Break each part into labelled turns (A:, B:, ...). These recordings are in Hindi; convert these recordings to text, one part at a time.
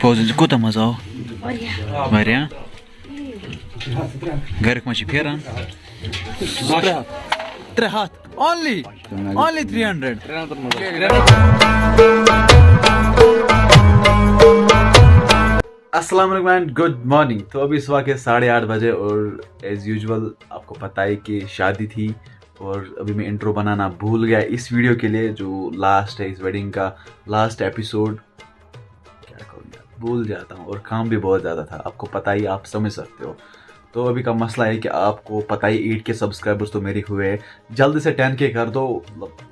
A: Pauzin कोता मजा हो वारिया घर में फेरान 3 हाथ only 300 अस्सलाम वालेकुम एंड गुड मॉर्निंग। तो अभी सुबह के 8:30 बजे और एज यूजुअल आपको पता है कि शादी थी और अभी मैं इंट्रो बनाना भूल गया इस वीडियो के लिए जो लास्ट है, इस वेडिंग का लास्ट एपिसोड। क्या करूँ यार, भूल जाता हूँ और काम भी बहुत ज़्यादा था, आपको पता ही, आप समझ सकते हो। तो अभी का मसला है कि आपको पता ही 8K सब्सक्राइबर्स तो मेरे हुए, जल्दी से 10K कर दो,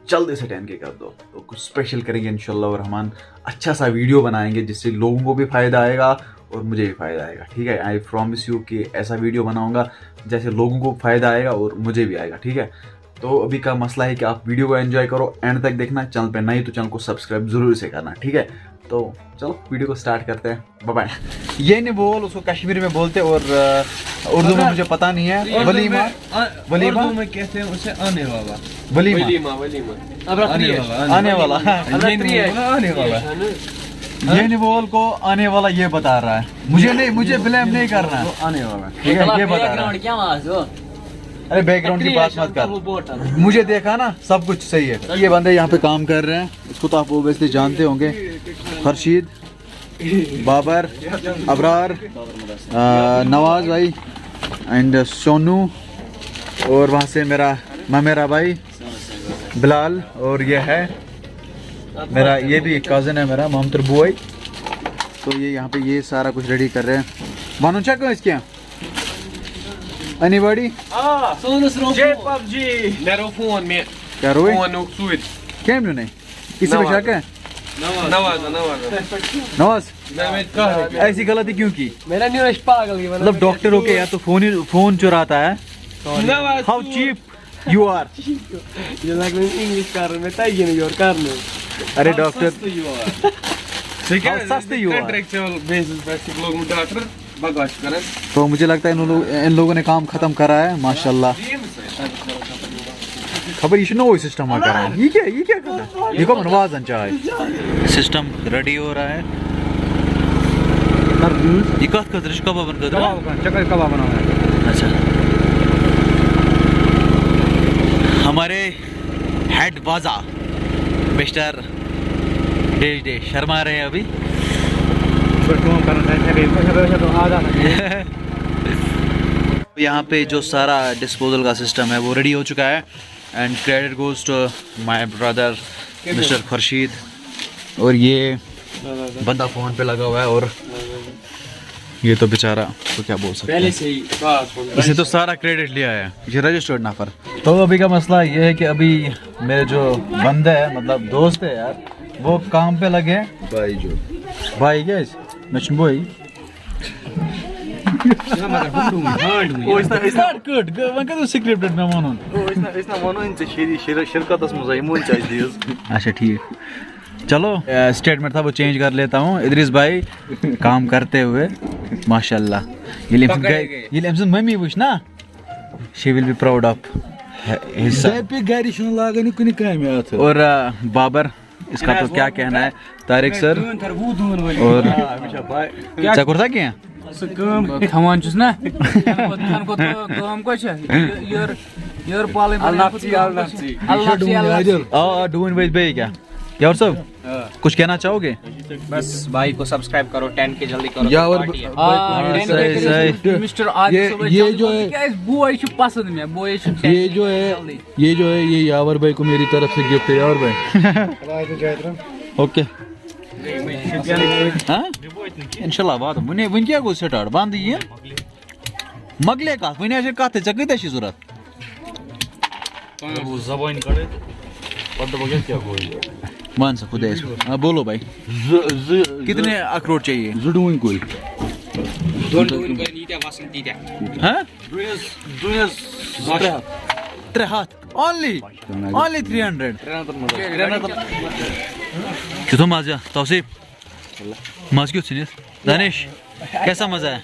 A: जल्दी से 10K कर दो। तो कुछ स्पेशल करेंगे इंशाल्लाह रहमान, अच्छा सा वीडियो बनाएंगे जिससे लोगों को भी फ़ायदा आएगा और मुझे भी फ़ायदा आएगा। ठीक है, आई प्रॉमिस यू कि ऐसा वीडियो बनाऊंगा जैसे लोगों को फ़ायदा आएगा और मुझे भी आएगा। ठीक है, तो अभी का मसला है कि आप वीडियो को एंजॉय करो, एंड तक देखना। चैनल पे नहीं तो चैनल को सब्सक्राइब जरूर से करना। ठीक है, तो चलो वीडियो को स्टार्ट करते हैं। Bye bye. ये नहीं बोल, उसको कश्मीरी में बोलते और उर्दू में मुझे पता नहीं है। वलीमा, वलीमा
B: में कहते हैं उसे आने वाला।
A: वलीमा, आने वाला,
B: आने वाला।
A: ये नहीं बोल को आने वाला ये बता रहा है, मुझे नहीं, मुझे ब्लेम नहीं करना,
B: आने वाला।
A: ठीक है, ये बता रहा है। अरे बैकग्राउंड की बात मत कर, मुझे देखा ना सब कुछ सही है। ये बंदे यहाँ पे काम कर रहे हैं, इसको तो आप ओबियसली जानते होंगे। खर्शीद, बाबर, अबरार, नवाज भाई एंड सोनू, और वहाँ से मेरा भाई बिलाल, और ये है मेरा, ये भी कज़न है मेरा मोहम्मद बुआई। तो ये यहाँ पे ये सारा कुछ रेडी कर रहे हैं। वानु चेक करो इसके Anybody?
B: PUBG मेरा फोन में
A: क्या रोए?
B: फोन उक्सूद
A: क्या नहीं किसी पे शक है? नवाज ऐसी गलती क्यों की?
C: मेरा न्यूज पागल की
A: मतलब डॉक्टर होके या तो फोन चुराता है। How cheap you are.
C: ये लग रहा है इंग्लिश कर रहे मैं ताई नहीं और कर लो।
A: अरे डॉक्टर
B: ठीक है,
A: सस्ते यू आर।
B: कॉन्ट्रैक्चुअल बेसिस पे लोग डॉक्टर बकवास करें।
A: तो मुझे लगता है इन लोगों ने काम खत्म करा है माशाल्लाह। खबर ये नो सिस्टम आ करा है। ये क्या कर रहा है? ये को नवाज चाय सिस्टम रेडी हो रहा है। ये कबाब बना है। अच्छा, हमारे हेड बाजा मिस्टर डे शर्मा रहे हैं अभी। यहाँ पे जो सारा डिस्पोजल का सिस्टम है वो रेडी हो चुका है and credit goes to my brother mister Khurshid. और ये बंदा फ़ोन पे लगा हुआ है और ये तो बेचारा, तो क्या बोल सकते हैं,
C: पहले से ही
A: इसने तो सारा क्रेडिट लिया है, ये रजिस्टर्ड नफर। तो अभी का मसला ये है कि अभी मेरे जो बंदे हैं, मतलब दोस्त है यार, वो काम पे लगे भाई गैस मैं बोई अच्छा ठीक, चलो स्टेटमेंट था वो चेंज कर लेता हूँ। इदरीस भाई काम करते हुए माशाल्लाह, ये मम्मी वुच ना, she will be proud of his son. और बाबर, इसका तो क्या कहना है, तारिक सर और क्या करता क्या
C: खमान चुस ना को तो हमको यार पाले
A: डूइन विद भाई क्या और सब कुछ कहना चाहोगे?
C: बस भाई को सब्सक्राइब करो, 10K जल्दी करो। मिस्टर आज
D: ये जो है
C: बुआ इशू पसंद में बुआ इशू,
D: ये जो है ये यावर भाई को मेरी तरफ से गिफ्ट है। यावर भाई
A: ओके इंशाल्लाह बात मुने वन क्या गो स्टार्ट बंद ये मगले का वन ऐसे कहते चक्री तशी जरूरत
B: वो जबान करे पता बगैर क्या कोई
A: मान से खुदा इसको। हाँ बोलो भाई, कितने अखरोट चाहिए?
D: जुड़ूं कोई
A: हाँ 3 हाथ only 300 क्यों मजा तौसीफ मज क्यों सुनिए दानिश कैसा मजा है?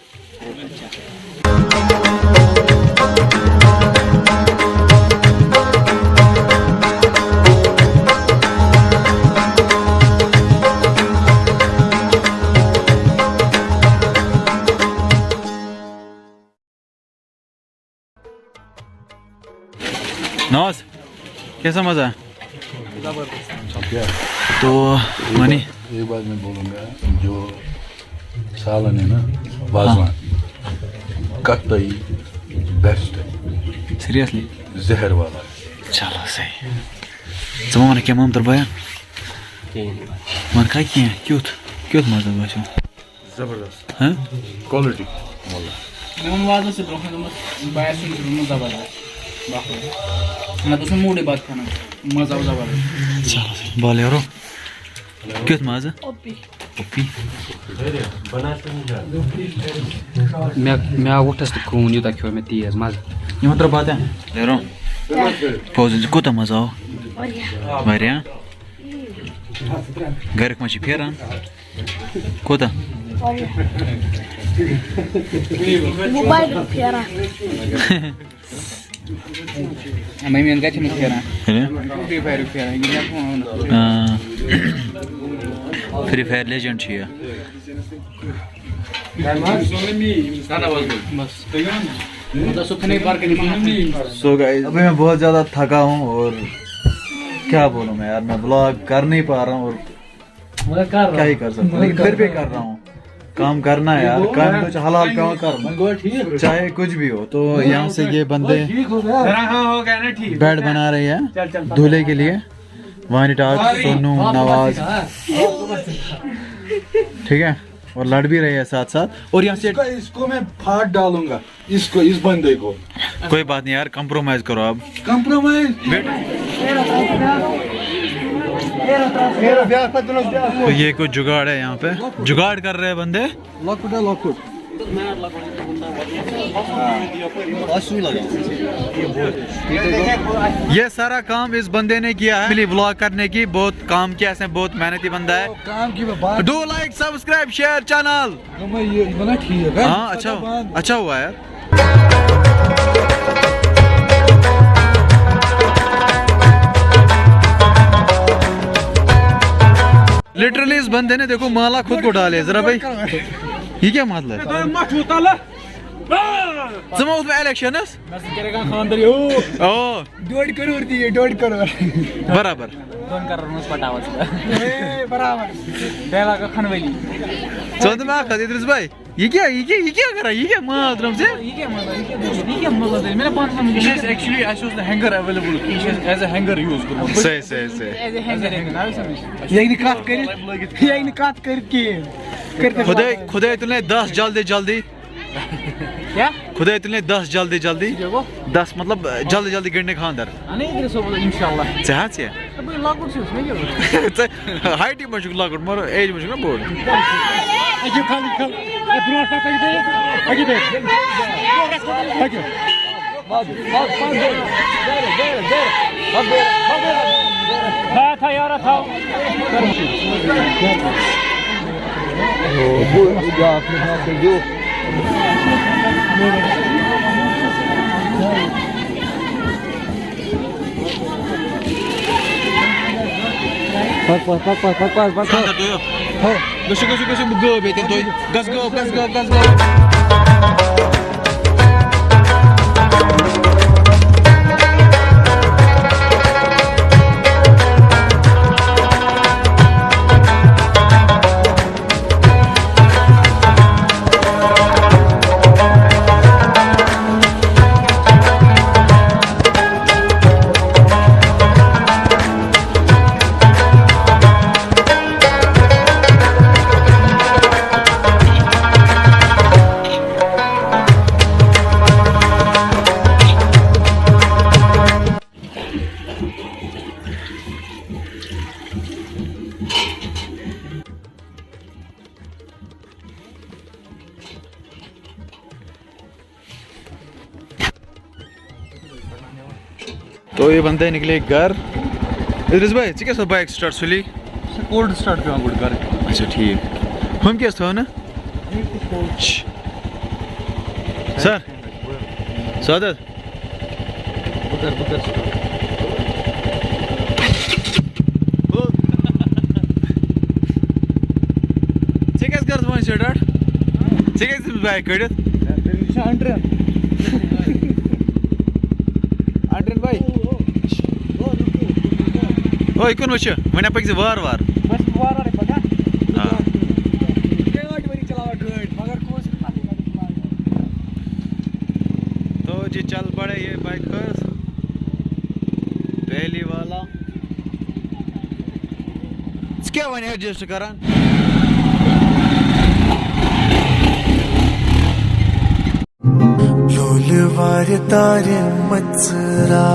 A: कैसा मज़ा?
D: जबरदस्त।
A: तो मनी
D: एक बात मैं बोलूँगा, जो सालन है ना वाजवान कतई बेस्ट है,
A: सीरियसली
D: जहर वाला है।
A: चलो सही ज़ वन क्या मम तर बयान मन क्या क्यूथ क्यूथ मज़ा बचो
B: जबरदस्त
A: हाँ
B: क्वालिटी
C: मैं वादा से ब्रोखन तो बाहर से रूम जबरदस्त बाहर मैं तो मूड बात खाना मजा जबरदस्त।
A: चलो सही बोले और क्यूथ मज़ा ओपी
C: मैं उठस तो खून युता क्यों मैं तीस मजा
A: ये मतलब बात है ले रो पौज कोता मज़ा हो वारिया घर में फेरान कोता
E: मोबाइल फेरा
C: मैं मेन का चीज़ फेरा
A: है
C: फ्री फायर फेरा
A: फ्री फायर लेजेंड चाहिए
C: बस तो सुखने बार के नहीं
A: सो गाइस अभी मैं बहुत ज़्यादा थका हूँ और क्या बोलूँ मैं यार, मैं ब्लॉग कर नहीं पा रहा हूँ और क्या ही कर सकता हूँ, लेकिन फिर भी कर रहा हूँ। काम करना है यार, काम कुछ हलाल काम कर चाहे कुछ भी हो। तो यहाँ से ये बंदे बेड बना रहे हैं दूल्हे के लिए, वानिटाज, सोनू, नवाज, ठीक है, और लड़ भी रहे हैं साथ साथ। और यहाँ से
D: इसको मैं फाड़ डालूंगा, इसको, इस बंदे को।
A: कोई बात नहीं यार, कंप्रोमाइज करो आप।
D: कंप्रोमाइज
A: तो ये कुछ जुगाड़ है यहाँ पे, जुगाड़ कर रहे हैं बंदे। ये सारा काम इस बंदे ने किया है, व्लॉग करने की बहुत काम किया है, बहुत मेहनती बंदा है।
D: काम की बात,
A: do like, subscribe, share channel. हाँ अच्छा हुआ यार। लिटरली इस बंदे ने देखो माला खुद को डाले। जरा भाई ये क्या मतलब है? जमात में इलेक्शन ओ
C: 1.5 करोड़ दिए, 1.5 करोड़
A: बराबर
C: 2 करोड़ पटावा बराबर बेला का खनवेली
A: चंद में आखा इद्रिस भाई ये क्या कर रहा है? ये क्या मातरम से
C: ये क्या मजा है? मेरा 5 minute
B: actually I shows the hanger available as a hanger use करो
A: सही
C: एज ए हैंगर ना समझ ये निकात करके
A: खुदा तुमने 10 जल्दी
C: क्या
A: खुदा तुमने 10 जल्दी 10 मतलब जल्दी गिरने खानदार
C: अने इधर सब इंशाल्लाह
A: चाह से
C: अब लागू से उसमें क्या
A: हाइट ही मशक लागू मरो एज मशक ना बोर्ड
C: आगे खाली ब्रोड सा पे आगे दे आगे था यार था
A: तो ये बंदे निकले घर। इद्रिस भाई ची क्या बाइक स्टार्ट सुली
B: कोल्ड स्टार्ट पे गुड कर
A: अच्छा ठीक हम क्या था ना सर सादत चिकस कर वन स्टार्ट चिकस बाइक कड़ित अंड्रन भाई ओ इकन वच वने पक वार वार
C: बस वार वार पका
A: हां
C: गाड़ी बड़ी चलावा गाड़ी मगर कोस
A: तो जी चल पड़े ये बाइकर्स पहली वाला क्या वन एडजस्ट करान
F: लोल वार तारे मत्सरा